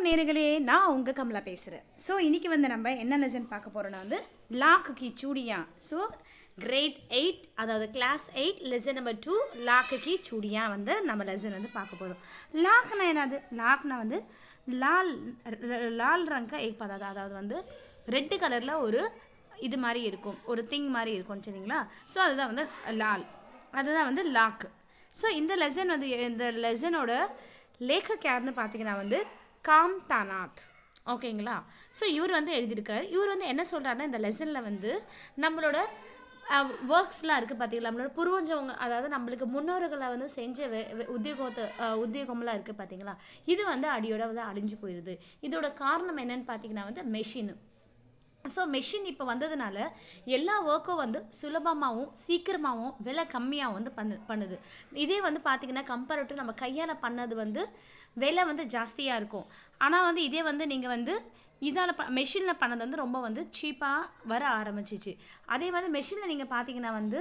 நேயர்களே, நான் உங்க கமலா பேசுகிறேன். ஸோ இன்றைக்கி வந்து நம்ம என்ன லெசன் பார்க்க போகிறோன்னா வந்து லாக் கி சூடியா. ஸோ கிரேட் 8, அதாவது கிளாஸ் 8 லெசன் நம்பர் 2 லாக் கி சூடியா வந்து நம்ம லெசன் வந்து பார்க்க போகிறோம். லாக்னா என்னது? லாக்னா வந்து லால் லால் ரங்க ஏக் பதார்த்தம், அதாவது வந்து ரெட்டு கலரில் ஒரு இது மாதிரி இருக்கும், ஒரு திங் மாதிரி இருக்கும், சரிங்களா? ஸோ அதுதான் வந்து லால், அதுதான் வந்து லாக். ஸோ இந்த லெசன் வந்து இந்த லெசனோட லேखक யாருன்னு பார்த்தீங்கன்னா வந்து காம்தாநாத், ஓகேங்களா? ஸோ இவர் வந்து எழுதியிருக்காரு. இவர் வந்து என்ன சொல்கிறாருன்னா, இந்த லெசனில் வந்து நம்மளோட ஒர்க்ஸ்லாம் இருக்குது பார்த்தீங்களா, நம்மளோட பூர்வஜவங்க, அதாவது நம்மளுக்கு முன்னோர்களை வந்து செஞ்ச உத்தியோகம்லாம் இருக்குது பார்த்தீங்களா, இது வந்து அடியோட வந்து அழிஞ்சு போயிடுது. இதோட காரணம் என்னன்னு பார்த்தீங்கன்னா வந்து மெஷின். ஸோ மெஷின் இப்போ வந்ததுனால எல்லா ஒர்க்கும் வந்து சுலபமாகவும் சீக்கிரமாகவும் விலை கம்மியாகவும் வந்து பண்ணுது. இதே வந்து பார்த்திங்கன்னா கம்பேரிட்டிவ் நம்ம கையால் பண்ணது வந்து விலை வந்து ஜாஸ்தியாக இருக்கும். ஆனால் வந்து இதே வந்து நீங்கள் வந்து இதால் மெஷினில் பண்ணது வந்து ரொம்ப வந்து சீப்பாக வர ஆரம்பிச்சிச்சு. அதே மாதிரி மெஷினில் நீங்கள் பார்த்தீங்கன்னா வந்து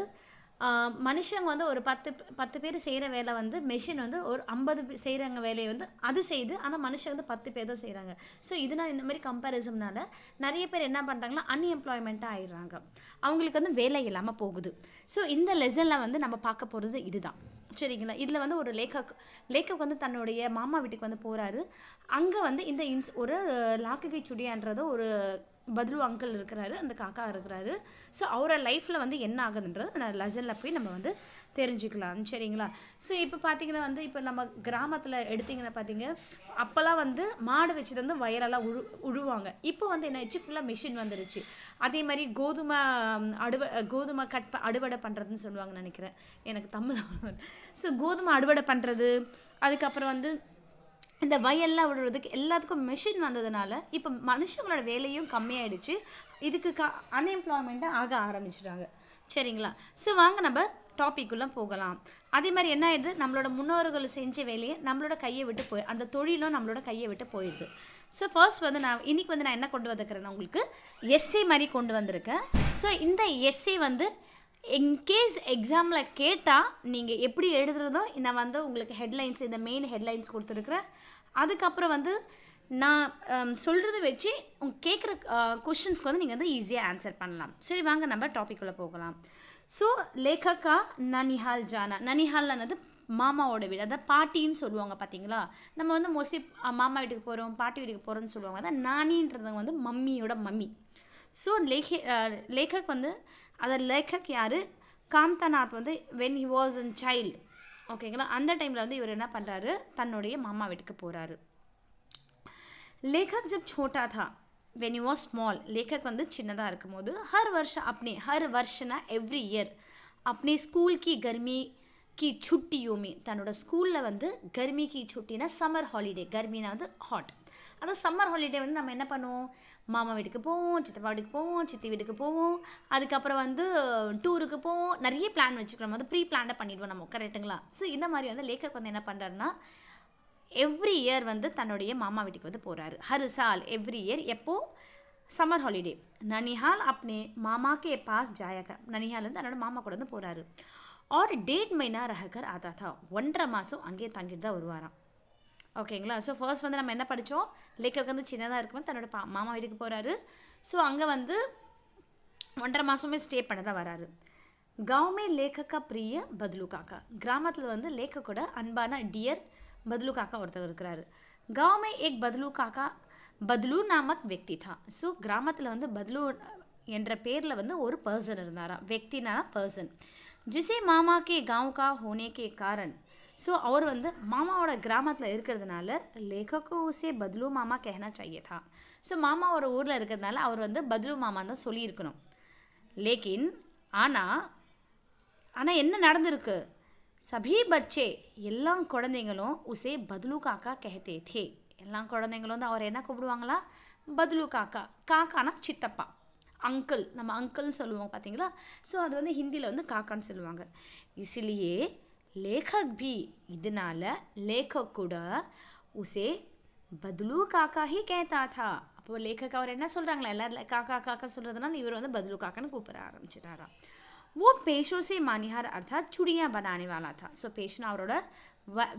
மனுஷங்க வந்து ஒரு 10 பேர் செய்கிற வேலை வந்து மெஷின் வந்து ஒரு 50 செய்கிறாங்க வேலையை வந்து அது செய்யுது. ஆனால் மனுஷங்க வந்து 10 பேர் தான் செய்கிறாங்க. ஸோ இதனால் இந்த மாதிரி கம்பேரிசம்னால நிறைய பேர் என்ன பண்ணுறாங்கன்னா அன்எம்ப்ளாய்மெண்ட்டாக ஆயிடுறாங்க, அவங்களுக்கு வந்து வேலை இல்லாமல் போகுது. ஸோ இந்த லெசனில் வந்து நம்ம பார்க்க போகிறது இதுதான், சரிங்களா? இதில் வந்து ஒரு லேखक வந்து தன்னுடைய மாமா வீட்டுக்கு வந்து போகிறாரு. அங்கே வந்து இந்த ஒரு லாக் கி சூடியான்றது ஒரு பத்லு அங்கிள் இருக்கிறாரு, அந்த காக்கா இருக்கிறாரு. ஸோ அவரோட லைஃப்பில் வந்து என்ன ஆகுதுன்றது அந்த லெசனில் போய் நம்ம வந்து தெரிஞ்சுக்கலாம், சரிங்களா? ஸோ இப்போ பார்த்தீங்கன்னா வந்து இப்போ நம்ம கிராமத்தில் எடுத்திங்கன்னா பார்த்தீங்க, அப்போல்லாம் வந்து மாடு வச்சுட்டு வந்து வயரெல்லாம் உழுவாங்க. இப்போ வந்து என்ன ஆச்சு, ஃபுல்லாக மிஷின் வந்துருச்சு. அதே மாதிரி கோதுமை அறுவடை பண்ணுறதுன்னு சொல்லுவாங்கன்னு நினைக்கிறேன், எனக்கு தமிழ். ஸோ கோதுமை அறுவடை பண்ணுறது, அதுக்கப்புறம் வந்து இந்த வயல்லாம் விடுறதுக்கு எல்லாத்துக்கும் மிஷின் வந்ததுனால இப்போ மனுஷங்களோட வேலையும் கம்மியாயிடுச்சு. இதுக்கு அன்எம்ப்ளாய்மெண்ட்டாக ஆக ஆரம்பிச்சிட்டாங்க, சரிங்களா? ஸோ வாங்க நம்ம டாபிக்குள்ளே போகலாம். அதே மாதிரி என்ன ஆயிடுது, நம்மளோட முன்னோர்கள் செஞ்ச வேலையை நம்மளோட கையை விட்டு அந்த தொழிலும் நம்மளோட கையை விட்டு போயிடுது. ஸோ ஃபர்ஸ்ட் வந்து இன்றைக்கி வந்து நான் என்ன கொண்டு வந்துக்கிறேன்னா உங்களுக்கு எஸ்ஸே மாதிரி கொண்டு வந்திருக்கேன். ஸோ இந்த எஸ்ஸே வந்து இன்கேஸ் எக்ஸாமில் கேட்டால் நீங்கள் எப்படி எழுதுறதோ நான் வந்து உங்களுக்கு ஹெட்லைன்ஸ், இந்த மெயின் ஹெட்லைன்ஸ் கொடுத்துருக்குறேன். அதுக்கப்புறம் வந்து நான் சொல்கிறத வச்சு கேட்குற கொஷின்ஸ்க்கு வந்து நீங்கள் வந்து ஈஸியாக ஆன்சர் பண்ணலாம். சரி வாங்க நம்ம டாபிக்குள்ளே போகலாம். ஸோ லேखका நனிஹால் ஜானா. நனிஹால்னது மாமாவோட வீடு, அதாவது பாட்டின்னு சொல்லுவாங்க பார்த்தீங்களா. நம்ம வந்து மோஸ்ட்லி மாமா வீட்டுக்கு போகிறோம், பாட்டி வீட்டுக்கு போகிறோன்னு சொல்லுவாங்க. அதான் நானின்றது வந்து மம்மியோட மம்மி. ஸோ லேखक வந்து அதை லேखक யார், காம்தாநாத் வந்து when he was in child, ஓகேங்களா? அந்த டைமில் வந்து இவர் என்ன பண்ணுறாரு, தன்னுடைய மாமா வீட்டுக்கு போகிறாரு. லேखक जब छोटा था, when he was small, லேखक வந்து சின்னதாக இருக்கும் போது हर वर्षना एवरी ईयर अपने स्कूल की गर्मी की छुट्टियों में, தன்னோட ஸ்கூலில் வந்து கர்மி கி छुट्टीனா சம்மர் ஹாலிடே, கர்மினா வந்து ஹாட். அதான் சம்மர் ஹாலிடே வந்து நம்ம என்ன பண்ணுவோம், மாமா வீட்டுக்கு போவோம், சித்தப்பா வீட்டுக்கு போவோம், சித்தி வீட்டுக்கு போவோம், அதுக்கப்புறம் வந்து டூருக்கு போவோம், நிறைய பிளான் வச்சுக்கிறோம், வந்து ப்ரீ பிளான்டாக பண்ணிவிடுவோம் நம்ம, கரெக்டுங்களா? ஸோ இந்த மாதிரி வந்து லேखक வந்து என்ன பண்ணுறாருன்னா எவ்ரி இயர் வந்து தன்னுடைய மாமா வீட்டுக்கு வந்து போகிறாரு. ஹர் சால் எவ்ரி இயர், எப்போது சம்மர் ஹாலிடே. நனிஹால் अपने मामा के पास जाया कर, நனிஹால் வந்து தன்னோட மாமா கூட வந்து போகிறாரு. और 1.5 महीना रहकर आता था, 1.5 மாதம் அங்கேயே தங்கிட்டு தான் வருவாராம், ஓகேங்களா? ஸோ ஃபர்ஸ்ட் வந்து நம்ம என்ன படித்தோம், லேखक வந்து சின்னதாக இருக்கும்போது தன்னோட மாமா வீட்டுக்கு போகிறாரு. ஸோ அங்கே வந்து 1.5 மாதமே ஸ்டே பண்ண தான் வராரு. गाँव லேखक का प्रिय बदलू काका, கிராமத்தில் வந்து லேखकோட அன்பான டியர் बदलू काका ஒருத்தர் இருக்கிறாரு. गाँव में एक बदलू काका बदलू नामक व्यक्ति था. ஸோ கிராமத்தில் வந்து பத்லு என்ற பேரில் வந்து ஒரு பர்சன் இருந்தாரா, व्यक्तिனா பர்சன். जिसे मामा के गाँव का होने के कारण, ஸோ அவர் வந்து மாமாவோட கிராமத்தில் இருக்கிறதுனால லேखक उसे बदलू मामा कहना चाहिए था. ஸோ மாமா ஒரு ஊரில் இருக்கிறதுனால அவர் வந்து பத்லு மாமா தான் சொல்லியிருக்கணும். லேக்கின் ஆனால் என்ன நடந்திருக்கு, சபி பச்சே எல்லா குழந்தைங்களும் உசே பத்லு காக்கா கஹத்தே தே. எல்லா குழந்தைங்களும் வந்து அவர் என்ன கூப்பிடுவாங்களா, பத்லு காக்கா. காக்கானா சித்தப்பா, அங்கிள், நம்ம அங்கிள்னு சொல்லுவோம் பார்த்தீங்களா. ஸோ அது வந்து ஹிந்தியில் வந்து காக்கான்னு சொல்லுவாங்க. இசிலியே லேखक भी, இதனால லேखक கூட உசே பத்லு காக்கா ஹி कहता था. அப்போது லேखक அவர் என்ன சொல்கிறாங்களா, எல்லாரும் காக்கா காக்கா சொல்கிறதுனால இவர் வந்து பத்லு காக்கான்னு கூப்பிட ஆரம்பிச்சிட்டாரா. वो पेशों से मानिहार अर्थात चूड़ियाँ बनाने वाला था. ஸோ பேஷனா அவரோட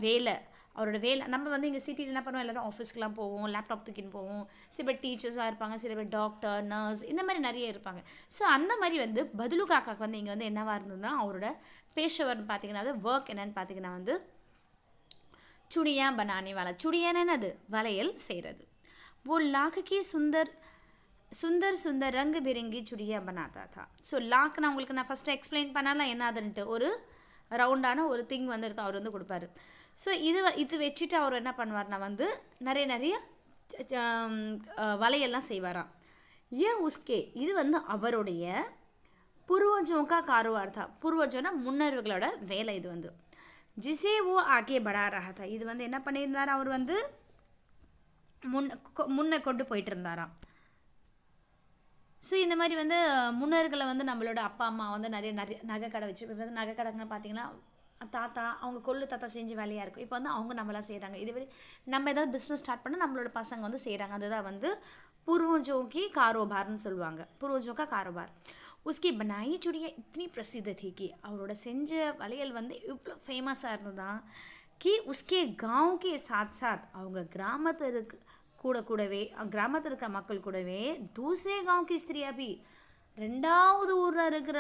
வேலை, அவரோட வேலை. நம்ம வந்து இங்கே சிட்டியில் என்ன பண்ணுவோம், எல்லோரும் ஆஃபீஸ்க்குலாம் போவோம், லேப்டாப் தூக்கின்னு போவோம். சில பேர் டீச்சர்ஸாக இருப்பாங்க, சில பேர் டாக்டர், நர்ஸ், இந்த மாதிரி நிறைய இருப்பாங்க. ஸோ அந்த மாதிரி வந்து பதுலு காக்காக்கு வந்து இங்கே வந்து என்னவாக இருந்ததுன்னா அவரோட பேஷவர்னு பார்த்தீங்கன்னா அது ஒர்க் என்னன்னு பார்த்தீங்கன்னா வந்து चूड़ियाँ बनाने वाला. चूड़ियाँ என்னது வளையல் செய்கிறது. वो लाख की सुंदर सुंदर सुंदर रंग बिरंगी चूड़ियाँ बनाता था. ஸோ லாக்னா உங்களுக்கு நான் ஃபஸ்ட்டு எக்ஸ்பிளைன் பண்ணலாம் என்னதுன்ட்டு. ஒரு ரவுண்டான ஒரு திங் வந்து இருக்கு, அவர் வந்து கொடுப்பாரு. ஸோ இது வச்சுட்டு அவர் என்ன பண்ணுவார்னா வந்து நிறைய வளையெல்லாம் செய்வாராம். ஏன் உஸ்கே இது வந்து அவருடைய பூர்வஜோங்கா காரோபார் தான். பூர்வஜோனா முன்னோர்களோட வேலை இது வந்து. जिसे वो आगे बढ़ा रहा था. இது வந்து என்ன பண்ணியிருந்தார், அவர் வந்து முன்ன கொண்டு போயிட்டு இருந்தாராம். ஸோ இந்த மாதிரி வந்து முன்னோர்களை வந்து நம்மளோட அப்பா அம்மா வந்து நிறைய நகை கடை வச்சு, இப்போ வந்து நகை கடைங்கன்னு பார்த்தீங்கன்னா தாத்தா அவங்க கொள்ளு தாத்தா செஞ்ச வேலையாக இருக்கும். இப்போ வந்து அவங்க நம்மளாம் செய்கிறாங்க. இதுவே நம்ம ஏதாவது பிஸ்னஸ் ஸ்டார்ட் பண்ணால் நம்மளோட பசங்க வந்து செய்கிறாங்க. அதுதான் வந்து पूर्वजों की कारोबारன்னு சொல்லுவாங்க. पूर्वजों का कारोबार. उसकी बनाई चूड़ियाँ इतनी प्रसिद्ध थी कि அவரோட செஞ்ச வளையல் வந்து இவ்வளோ ஃபேமஸாக இருந்ததுதான் कि उसके गांव के साथ साथ அவங்க கிராமத்தில் கூடவே கிராமத்தில் இருக்க மக்கள் கூடவே दूसरे गांव की स्त्रियाँ भी, ரெண்டாவது ஊரில் இருக்கிற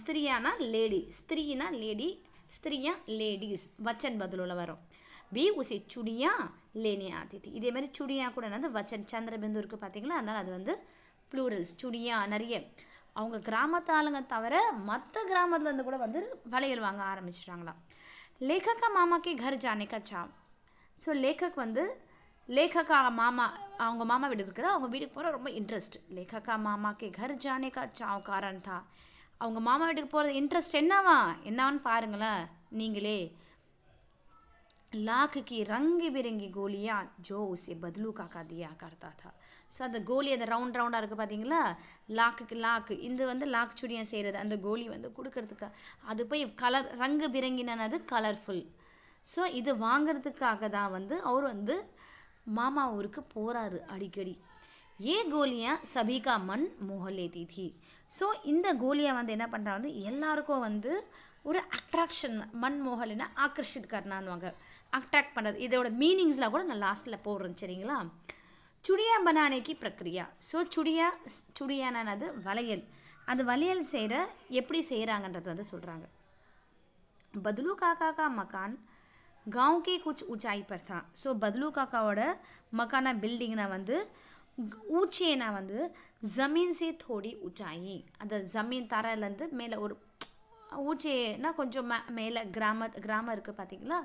ஸ்திரியானா லேடி, ஸ்திரீனா லேடி, ஸ்திரியா லேடிஸ் வச்சன் பதிலில் வரும். भी उसे चूड़ियाँ लेने आती थी. இதே மாதிரி चूड़ियाँ கூட என்னது வச்சன் சந்திரபிந்து இருக்குது பார்த்தீங்களா, அதனால் அது வந்து ப்ளூரல்ஸ். चूड़ियाँ நிறைய அவங்க கிராமத்து ஆளுங்க தவிர மற்ற கிராமத்துலேருந்து கூட வந்து வளையல் வாங்க ஆரம்பிச்சிட்டாங்களாம். லேखक मामा के घर जाने का चाव. ஸோ லேखक மாமா அவங்க மாமா வீடு இருக்கிற அவங்க வீட்டுக்கு போகிற ரொம்ப இன்ட்ரெஸ்ட். லேखक मामा के घर जाने का चाव कारण था. அவங்க மாமா வீட்டுக்கு போகிறது இன்ட்ரெஸ்ட் என்னவான்னு பாருங்களேன் நீங்களே. लाख की रंग बिरंगी गोलियाँ जो उसे बदलू काका दिया करता था. ஸோ அந்த கோலி அந்த ரவுண்டாக இருக்குது பார்த்தீங்களா, லாக்கு இந்த வந்து லாக் சுடியாக செய்கிறது. அந்த கோலி வந்து கொடுக்கறதுக்கு அது போய் கலர் ரங்கு பிறங்கினது கலர்ஃபுல். ஸோ இது வாங்கிறதுக்காக தான் வந்து அவர் வந்து மாமா ஊருக்கு போகிறாரு அடிக்கடி. ஏ கோலியாக சபிகா மண் மோகலேதி थी. ஸோ இந்த கோலியை வந்து என்ன பண்ணுறா வந்து எல்லாருக்கும் வந்து ஒரு அட்ராக்ஷன், மண் மோகலினா ஆக்கர்ஷித் கர்னான்வாங்க, அட்ராக்ட் பண்ணுறது. இதோட மீனிங்ஸ்லாம் கூட நான் லாஸ்ட்டில் போடுறேன் சரிங்களா. சுடியா பனானேக்கி பிரக்ரியா. ஸோ சுடியானது வளையல். அந்த வளையல் செய்கிற எப்படி செய்கிறாங்கன்றது வந்து சொல்கிறாங்க. பதுலு காக்கா கா மக்கான் गांव के कुछ ऊंचाई पर था. ஸோ பதுலு காக்காவோட மக்கான பில்டிங்னா வந்து ஊச்சேனா வந்து ஜமீன் சே தோடி ஊச்சாயி, அந்த ஜமீன் தரையிலேருந்து மேலே ஒரு ஊச்சேனா கொஞ்சம் மேலே கிராமம் இருக்குது பார்த்தீங்களா.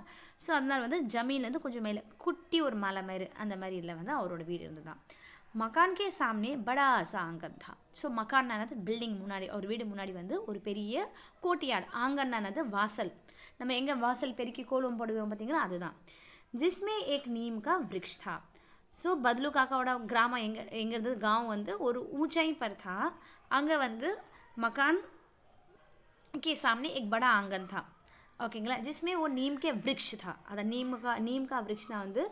ஸோ அதனால் வந்து ஜமீன்லேருந்து கொஞ்சம் மேலே குட்டி ஒரு மலை மாதிரி அந்த மாதிரி இல்லை வந்து அவரோட வீடு இருந்துதான். மக்கான் கே சாம்னே படா சா ஆங்கன் தான். ஸோ மக்கான்னானது பில்டிங் முன்னாடி, அவர் வீடு முன்னாடி வந்து ஒரு பெரிய கோட்டியாடு. ஆங்கன்னானது வாசல், நம்ம எங்கே வாசல் பெருக்கி கோலம் போடுவோம் பார்த்தீங்களா அதுதான். ஜிஸ்மே ஏக் நீம் கா விருக்ஷ் தா. ஸோ பதுலு காக்காவோட கிராமம் எங்கே இருந்தது, गांव வந்து ஒரு ऊंचाई पर था. அங்கே வந்து मकान के सामने एक बड़ा आंगन था ஓகேங்களா. जिसमें वो नीम के वृक्ष था. அந்த नीम का वृक्षனா வந்து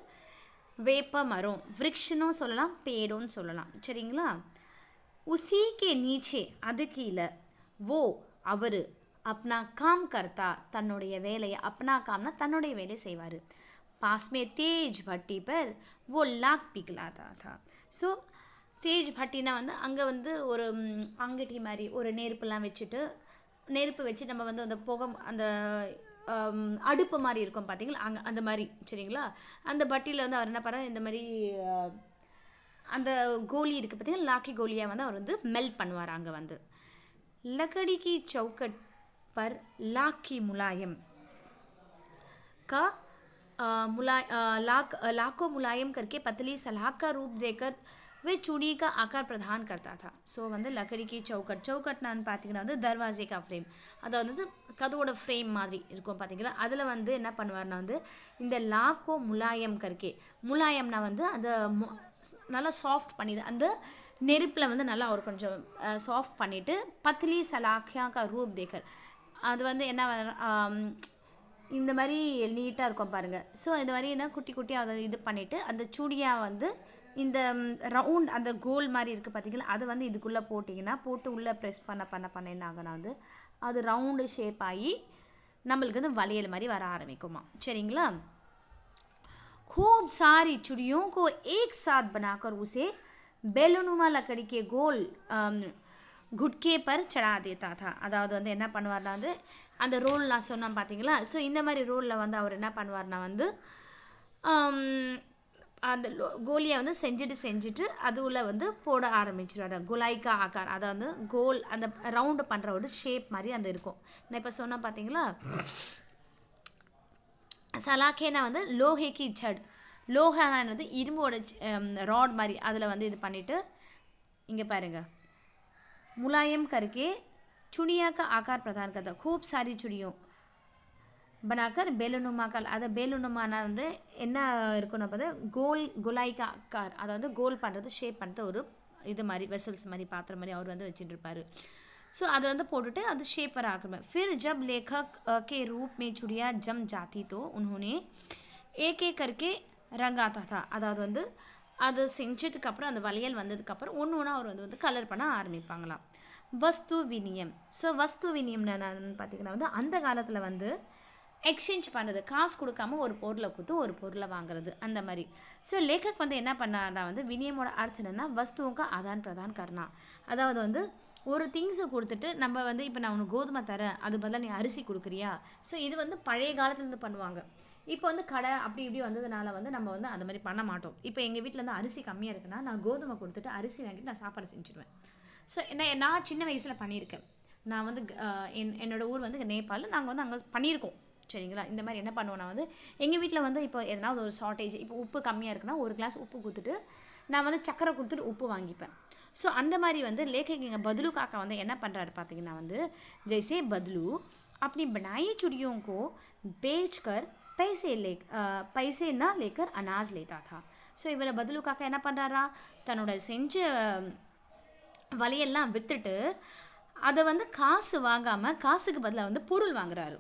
வேப்ப மரம், விருக்ஷனும் சொல்லலாம் பேடோன்னு சொல்லலாம் சரிங்களா. उसी के नीचे அது கீழே वो அவர் अपना काम करता, தன்னுடைய வேலையை, अपना कामனா தன்னுடைய வேலையை செய்வார். पास में तेज भट्टी पर वो लाख पिघलाता था. ஸோ தேஜ் பட்டினா வந்து அங்கே வந்து ஒரு அங்கட்டி மாதிரி ஒரு நெருப்புலாம் வச்சுட்டு, நெருப்பு வச்சு நம்ம வந்து அந்த புகை அந்த அடுப்பு மாதிரி இருக்கும் பார்த்தீங்களா, அங்கே அந்த மாதிரி சரிங்களா. அந்த பட்டியில் வந்து அவர் என்ன பண்ணுறாரு, இந்த மாதிரி அந்த கோலி இருக்குது பார்த்தீங்கன்னா லாக்கி கோலியாக வந்து அவர் வந்து மெல்ட் பண்ணுவார். அங்கே வந்து लकड़ी की चौखट पर लाख की मुलायम का लाखों मुलायम करके पतली सलाख का रूप देकर वे चूड़ी का आकार प्रदान करता था. ஸோ வந்து लकड़ी की चौखटனான்னு பார்த்தீங்கன்னா வந்து दरवाजे का फ्रेम, அதாவது வந்து கதவோட ஃப்ரேம் மாதிரி இருக்கும் பார்த்தீங்களா. அதில் வந்து என்ன பண்ணுவார்னா வந்து இந்த லாக்கோ முலாயம் கற்கே, முலாயம்னா வந்து அந்த நல்லா சாஃப்ட் பண்ணி அந்த நெருப்பில் வந்து நல்லா ஒரு கொஞ்சம் சாஃப்ட் பண்ணிவிட்டு பத்லி சலாக்கியா கா ரூப் தேக்கர், அது வந்து என்ன இந்த மாதிரி நீட்டாக இருக்கும் பாருங்கள். ஸோ இந்த மாதிரி என்ன குட்டி குட்டியாக அதை இது பண்ணிவிட்டு அந்த சூடியாக வந்து இந்த ரவுண்ட் அந்த கோல் மாதிரி இருக்குது பார்த்தீங்களா, அது வந்து இதுக்குள்ளே போட்டிங்கன்னா போட்டு உள்ளே ப்ரெஸ் பண்ண என்ன ஆகுனா வந்து அது ரவுண்டு ஷேப் ஆகி நம்மளுக்கு வந்து வளையல் மாதிரி வர ஆரம்பிக்குமா சரிங்களா. खूब सारी चूड़ियों को एक साथ बनाकर उसे बेलनुमा लकड़ी के गोल குட்கே பர் சடா தேத்தா தா. அதாவது வந்து என்ன பண்ணுவார்னா வந்து அந்த ரோல் நான் சொன்னேன் பார்த்தீங்களா. ஸோ இந்த மாதிரி ரோலில் வந்து அவர் என்ன பண்ணுவார்னா வந்து அந்த கோலியை வந்து செஞ்சுட்டு அது உள்ள வந்து போட ஆரம்பிச்சிடுவார். குலாய்க்கா ஆக்கார், அதை வந்து கோல் அந்த ரவுண்டு பண்ணுற ஒரு ஷேப் மாதிரி அந்த இருக்கும். நான் இப்போ சொன்னேன் பார்த்தீங்களா. சலாக்கேனா வந்து லோஹேக்கி ஜட், லோஹானா வந்து இரும்போட ராட் மாதிரி அதில் வந்து இது பண்ணிவிட்டு இங்கே பாருங்கள் मुलायम करके चुड़िया का आकार प्रदान करता. खूब सारी चुड़ियों बनाकर बेलनुमा का, அதை बेलनुमाனா வந்து என்ன இருக்குன்னு பார்த்தா கோலாய்க்கா ஆக்கார், அதை வந்து கோல் பண்ணுறது ஷேப் பண்ணுறது ஒரு இது மாதிரி வெசல்ஸ் மாதிரி பாத்திரம் மாதிரி அவர் வந்து வச்சுட்டு இருப்பார். ஸோ அதை வந்து போட்டுட்டு அது ஷேப் வர ஆக்குறேன். फिर जब लेखक के रूप में चुड़िया जम जाती तो उन्होंने एक एक करके रंगाता था. அதாவது வந்து அது செஞ்சதுக்கப்புறம் அந்த வளையல் வந்ததுக்கப்புறம் ஒன்று ஒன்றா அவர் வந்து கலர் பண்ண ஆரம்பிப்பாங்களாம். வஸ்து வினியம். ஸோ வஸ்து வினியம் என்னன்னு பார்த்தீங்கன்னா வந்து அந்த காலத்தில் வந்து எக்ஸ்சேஞ்ச் பண்ணுறது, காசு கொடுக்காம ஒரு பொருளை கொடுத்து ஒரு பொருளை வாங்குறது அந்த மாதிரி. ஸோ லேखक வந்து என்ன பண்ணார்னா வந்து வினியமோட அர்த்தம் என்னென்னா வஸ்துவுக்கு ஆதான் பிரதான் கர்னா. அதாவது வந்து ஒரு திங்ஸை கொடுத்துட்டு நம்ம வந்து இப்போ நான் உனக்கு கோதுமை தரேன், அது பதிலாக நீ அரிசி கொடுக்குறியா. ஸோ இது வந்து பழைய காலத்துலேருந்து பண்ணுவாங்க. இப்போ வந்து கடை அப்படி இப்படி வந்ததுனால வந்து நம்ம வந்து அந்த மாதிரி பண்ண மாட்டோம். இப்போ எங்கள் வீட்டில் வந்து அரிசி கம்மியாக இருக்குன்னா நான் கோதுமை கொடுத்துட்டு அரிசி வாங்கிட்டு நான் சாப்பாடு செஞ்சுடுவேன். ஸோ நான் சின்ன வயசில் பண்ணியிருக்கேன். நான் வந்து என்னோடய ஊர் வந்து நேபாள், நாங்கள் வந்து அங்கே பண்ணியிருக்கோம். சரிங்களா. இந்த மாதிரி என்ன பண்ணுவோன்னா வந்து எங்கள் வீட்டில் வந்து இப்போ எதனா ஒரு ஷார்ட்டேஜ், இப்போ உப்பு கம்மியாக இருக்குன்னா ஒரு கிளாஸ் உப்பு கொடுத்துட்டு நான் வந்து சக்கரை கொடுத்துட்டு உப்பு வாங்கிப்பேன். ஸோ அந்த மாதிரி வந்து லேखक எங்கள் बदलू काका வந்து என்ன பண்ணுறாரு பார்த்தீங்கன்னா வந்து जैसे बदलू अपनी बनाई चूड़ियों को बेचकर पैसे ना लेकर अनाज लेता था. ஸோ இவர் बदलू काका என்ன பண்ணுறாரா, தன்னோட செஞ்ச வலையெல்லாம் விற்றுட்டு அதை வந்து காசு வாங்காமல் காசுக்கு பதிலாக வந்து பொருள் வாங்குறாரு.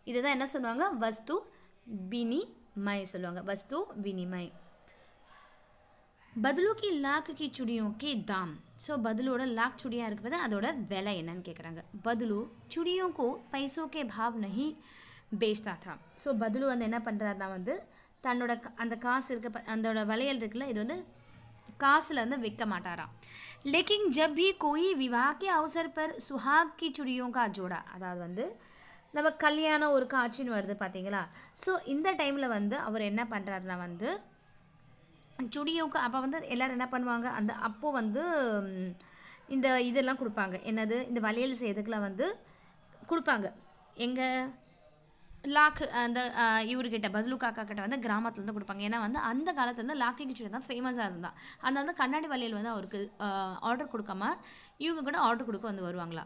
இதுதான் என்ன சொல்லுவாங்க, வஸ்து வினிமய் சொல்லுவாங்க. வஸ்து வினிமய். बदलू की लाख की चूड़ियों के दाम. ஸோ बदलूட लाख चूड़ियाँ இருக்கு பார்த்தா அதோட விலை என்னன்னு கேட்குறாங்க. बदलू चूड़ियों को पैसों के भाव नहीं बेचता था. ஸோ बदलू வந்து என்ன பண்ணுறாருனா வந்து தன்னோட அந்த காசு இருக்க அதோட வளையல் இருக்குல்ல, இது வந்து காசில் வந்து விற்க மாட்டாராம். लेकिन जब भी कोई विवाह के अवसर पर सुहाग की चूड़ियों का जोड़ा, அதாவது வந்து நம்ம கல்யாணம் ஒரு காட்சின்னு வருது பார்த்தீங்களா. ஸோ இந்த டைமில் வந்து அவர் என்ன பண்ணுறாருனா வந்து சுடியோவுக்கு அப்போ வந்து எல்லோரும் என்ன பண்ணுவாங்க, அந்த அப்போது வந்து இந்த இதெல்லாம் கொடுப்பாங்க, என்னது இந்த வளையல் செய்யறதுக்குலாம் வந்து கொடுப்பாங்க. எங்கள் லாக்கு அந்த இவர்கிட்ட बदलू काका கிட்ட வந்து கிராமத்துலேருந்து கொடுப்பாங்க. ஏன்னா வந்து அந்த காலத்துலேருந்து லாக்கிக்கு சுடி தான் ஃபேமஸாக இருந்தால் அந்த வந்து கண்ணாடி வளையல் வந்து அவருக்கு ஆர்டர் கொடுக்காம இவங்க கூட ஆர்டர் கொடுக்க வந்து வருவாங்களா.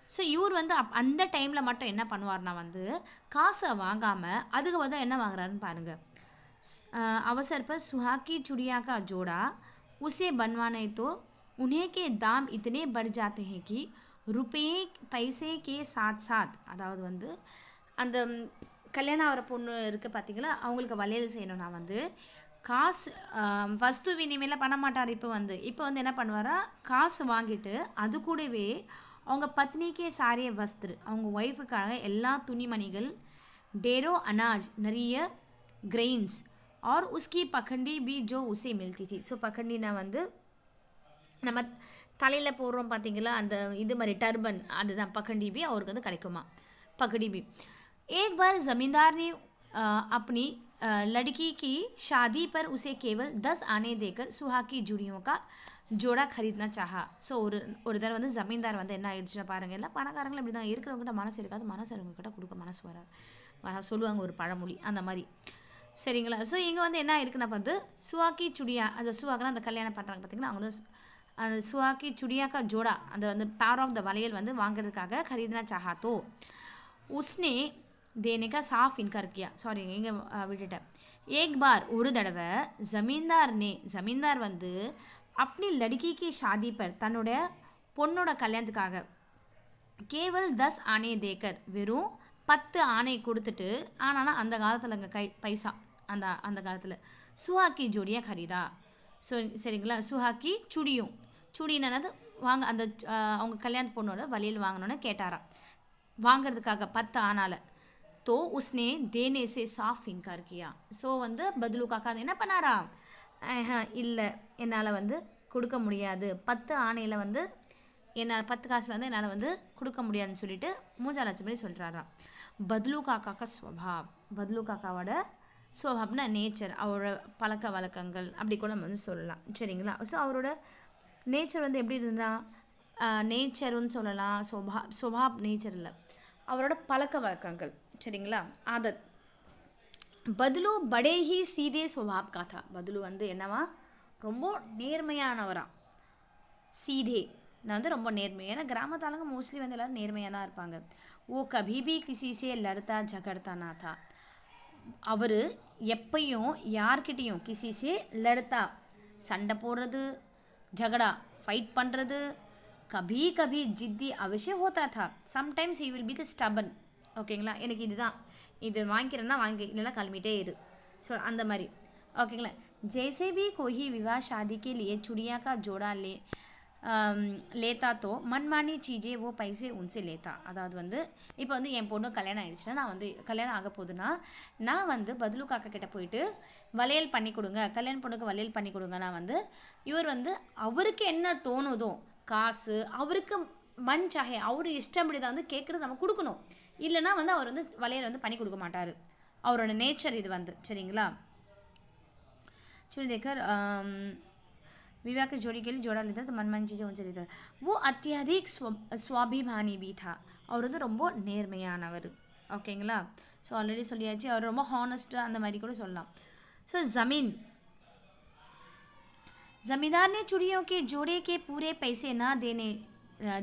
ஸோ இவர் வந்து அந்த டைமில் மட்டும் என்ன பண்ணுவார்னா வந்து காசை வாங்காமல் அதுக்கு வந்து என்ன வாங்குறாருன்னு பாருங்கள். अवसर पर सुहाग की चूड़िया का जोड़ा उसे बनवाने तो उन्हें के दाम इतने बढ़ जाते हैं कि रुपये पैसे के साथ साथ, அதாவது வந்து அந்த கல்யாணம் ஆகிற பொண்ணு இருக்குது பார்த்தீங்களா, அவங்களுக்கு வளையல் செய்யணும்னா வந்து காசு வஸ்து வினிமயெல்லாம் பண்ண மாட்டார். இப்போ வந்து என்ன பண்ணுவாரா, காசு வாங்கிட்டு அது கூடவே அவங்க பத்னிக்கே சாரிய வஸ்திரு, அவங்க ஒய்ஃபுக்காக எல்லா துணிமணிகள், டேரோ அனாஜ் நிறைய கிரெயின்ஸ் और उसकी पखंडी भी जो उसे मिलती थी. ஸோ பखंडीனா வந்து நம்ம தலையில் போடுறோம் பார்த்தீங்களா அந்த இது மாதிரி टर्बन, அதுதான் पखंडी भी அவருக்கு வந்து கிடைக்குமா. पगड़ी भी. एक बार ज़मींदार ने अपनी लड़की की शादी पर उसे केवल 10 आने देकर सुहाग की चूड़ियों का जोड़ा खरीदना चाहा. ஸோ ஒரு தடவை வந்து ஜமீன்தார் வந்து என்ன ஆயிடுச்சுன்னா பாருங்கள், எல்லாம் பணக்காரங்களும் இப்படி தான் இருக்கிறவங்ககிட்ட மனசு இருக்காது, மனசுறவங்ககிட்ட கொடுக்க மனசு வராது சொல்லுவாங்க ஒரு பழமொழி அந்த மாதிரி. சரிங்களா. ஸோ இங்கே வந்து என்ன இருக்குன்னா வந்து சுவாக்கி சுடியா, அந்த சுவாக்கெலாம் அந்த கல்யாணம் பண்ணுறாங்க பார்த்தீங்கன்னா அவங்க வந்து அந்த சுவாக்கி சுடியாக்கா ஜோடா அந்த வந்து பேர் ஆஃப் த வளையல் வந்து வாங்குறதுக்காக खरीदना चाहा तो उसने देने का साफ इनकार किया. சாரி இங்கே விட்டுட்டேன். एक बार ஒரு தடவை ஜமீன்தார் வந்து अपनी लड़की की शादी पर தன்னுடைய பொண்ணோட கல்யாணத்துக்காக கேவல் 10 ஆனே தேக்கர் வெறும் 10 ஆணை கொடுத்துட்டு, ஆனாலும் அந்த காலத்தில் அங்கே பைசா அந்த காலத்தில் சுஹாக்கி ஜோடியாக खरीदा. ஸோ சரிங்களா. சுஹாக்கி சுடினது வாங்க அந்த அவங்க கல்யாண பொண்ணோட வளையல் வாங்கணுன்னு கேட்டாராம். வாங்கிறதுக்காக 10 ஆனால तो उसने देने से साफ इनकार किया. ஸோ வந்து பத்லு காக்கா என்ன பண்ணாரா, இல்லை என்னால் வந்து கொடுக்க முடியாது, 10 ஆணையில் வந்து என்னால் 10 காசில் வந்து என்னால் வந்து கொடுக்க முடியாதுன்னு சொல்லிட்டு மூஞ்சா லட்சப்படி சொல்கிறாராம். பத்லு காக்கா ஸ்வபாவ், பத்லு காக்காவோட ஸ்வபாவ்னா நேச்சர், அவரோட பழக்க வழக்கங்கள் அப்படி கூட நம்ம வந்து சொல்லலாம். சரிங்களா? ஸோ அவரோட நேச்சர் வந்து எப்படி இருந்தால், நேச்சருன்னு சொல்லலாம், ஸ்வபாவ் நேச்சர் இல்லை, அவரோட பழக்க வழக்கங்கள். சரிங்களா? ஆதத். பத்லு படே ஹி சீதே ஸ்வபாவ் கா தா. பத்லு வந்து என்னவா, ரொம்ப நேர்மையானவரா. சீதே நான் வந்து ரொம்ப நேர்மை, ஏன்னா கிராமத்தாளுங்க மோஸ்ட்லி வந்து எல்லோரும் நேர்மையாக தான் இருப்பாங்க. ஓ கபி பி கிசிசே லடுத்தா ஜகடத்தா நாத்தா. அவர் எப்பையும் யார்கிட்டையும் கிசிசே லடுத்தா சண்டை போடுறது, ஜகடா ஃபைட் பண்ணுறது, கபி கபி ஜித்தி அவசியம் ஹோத்தா தா. Sometimes he will be the stubborn. ஓகேங்களா? எனக்கு இதுதான், இது வாங்கிக்கிறேன்னா வாங்கி, இல்லைன்னா கிளம்பிட்டே இரு. ஸோ அந்த மாதிரி. ஓகேங்களா? जैसे भी कोई विवाह शादी के लिए चुड़िया का जोड़ा लेता तो मनमानी चीज़ें वो पैसे उनसे लेता. அதாவது வந்து இப்போ வந்து என் பொண்ணு கல்யாணம் ஆகிடுச்சுன்னா, நான் வந்து கல்யாணம் ஆக போகுதுன்னா நான் வந்து பத்லு காக்கா கிட்டே போயிட்டு வளையல் பண்ணி கொடுங்க, கல்யாண பொண்ணுக்கு வளையல் பண்ணி கொடுங்க. நான் வந்து இவர் வந்து அவருக்கு என்ன தோணுதோ காசு, அவருக்கு மண் சாகே, அவர் இஷ்டப்படி தான் வந்து கேட்குறது நம்ம கொடுக்கணும். இல்லைனா வந்து அவர் வந்து வளையல் வந்து பண்ணி கொடுக்க மாட்டார். அவரோட நேச்சர் இது வந்து. சரிங்களா? चुनी देखकर विवाह के जोड़ी के लिए जोड़ा लेता तो मनमानी चीज़ें उनसे लेता. वो अत्यधिक स्वाभिमानी भी था. அவர் வந்து ரொம்ப நேர்மையானவர். ஓகேங்களா? ஸோ ஆல்ரெடி சொல்லியாச்சு, அவர் ரொம்ப ஹானஸ்ட்டு அந்த மாதிரி கூட சொல்லலாம். ஸோ जमींदार ने चूड़ियों के जोड़े के पूरे पैसे ना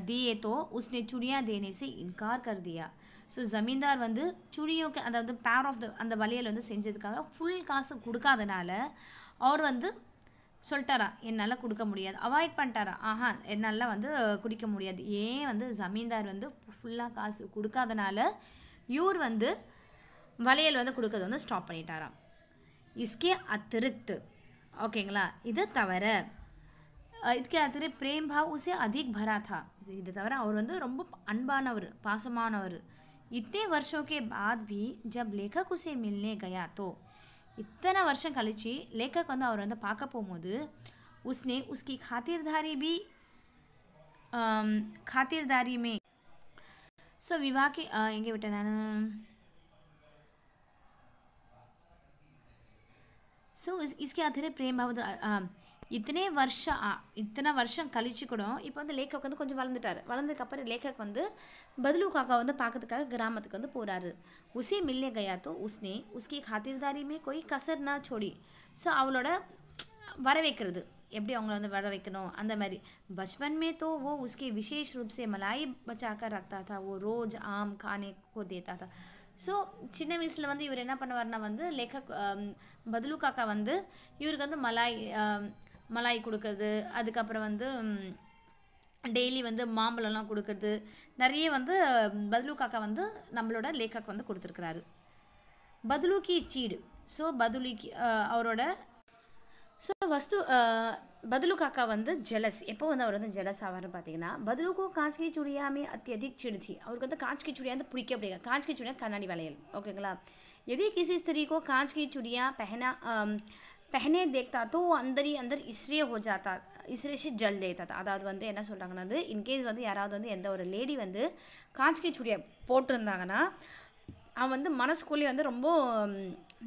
दिए तो उसने चूड़ियाँ देने से इनकार कर दिया. ஸோ ஜமீன்தார் வந்து சுடியோக்கு, அதாவது பேர் ஆஃப் அந்த வளையல் வந்து செஞ்சதுக்காக ஃபுல் காசு கொடுக்காதனால அவர் வந்து சொல்லிட்டாரா, என்னால் கொடுக்க முடியாது, அவாய்ட் பண்ணிட்டாரா. என்னால் வந்து குடிக்க முடியாது. ஏன் வந்து ஜமீன்தார் வந்து ஃபுல்லாக காசு கொடுக்காதனால இவர் வந்து வளையல் வந்து கொடுக்கறது வந்து ஸ்டாப் பண்ணிட்டாராம். இஸ்கே அத்திரிக்த். ஓகேங்களா? இது தவிர இதுக்கே அத்திரிக்த் பிரேம் பாவ் உசே அதிக் பரா தா. இது தவிர அவர் வந்து ரொம்ப அன்பானவர், பாசமானவர். इतने वर्षों के बाद भी जब लेखक उसे मिलने गया तो इतना वर्षம் கழிச்சு லேखक வந்து அவர் வந்து பார்க்க போகும்போது उसने उसकी खातिरदारी में ஸோ विवाह के எங்கே விட்டேன் நான். ஸோ इसके अतिरिक्त प्रेम भाव இத்தனை வருஷம் கழிச்சு கூட இப்போ வந்து லேखक வந்து கொஞ்சம் வளர்ந்துட்டார். வளர்ந்ததுக்கப்புறம் லேखक வந்து பத்லு காக்கா வந்து பார்க்கறதுக்காக கிராமத்துக்கு வந்து போகிறாரு. உசே மில்லே கயா தோ உஸ்னே உஸ்கி खातिरदारी में कोई कसर ना छोड़ी. ஸோ அவளோட வர வைக்கிறது, எப்படி அவங்கள வந்து வர வைக்கணும் அந்த மாதிரி. बचपन में तो वो उसके विशेष रूप से मलाई बचाकर रखता था. वो रोज आम खाने को देता था. ஸோ சின்ன வயசில் வந்து இவர் என்ன பண்ணுவார்னா வந்து லேखक பத்லு காக்கா வந்து இவருக்கு வந்து மலாய் கொடுக்கறது, அதுக்கப்புறம் வந்து டெய்லி வந்து மாம்பழம்லாம் கொடுக்கறது, நிறைய வந்து பத்லு காக்கா வந்து நம்மளோட லேखक வந்து கொடுத்துருக்குறாரு. பத்லு கி சீடு. ஸோ பத்லுக்கு அவரோட ஸோ बदलू काका வந்து ஜெலஸ். எப்போ வந்து அவர் வந்து ஜெலஸ் ஆவார்னு பார்த்தீங்கன்னா, बदलू को कांच की चूड़ियाँ में अत्यधिक चिढ़ थी. அவருக்கு வந்து कांच की चूड़ियाँ வந்து பிடிக்க பிடிக்க. कांच की चूड़ियाँ கண்ணாடி வளையல். ஓகேங்களா? यदि किसी स्त्री को कांच की चूड़ियाँ पहने देखता तो वो अंदर ही अंदर इसलिए हो जाता, इसलिए से जल देता था. அதாவது வந்து என்ன சொல்கிறாங்கன்னா வந்து இன்கேஸ் வந்து யாராவது வந்து எந்த ஒரு லேடி வந்து காஞ்ச் கி चूड़ियाँ போட்டிருந்தாங்கன்னா அவன் வந்து மனசுக்குள்ளேயே வந்து ரொம்ப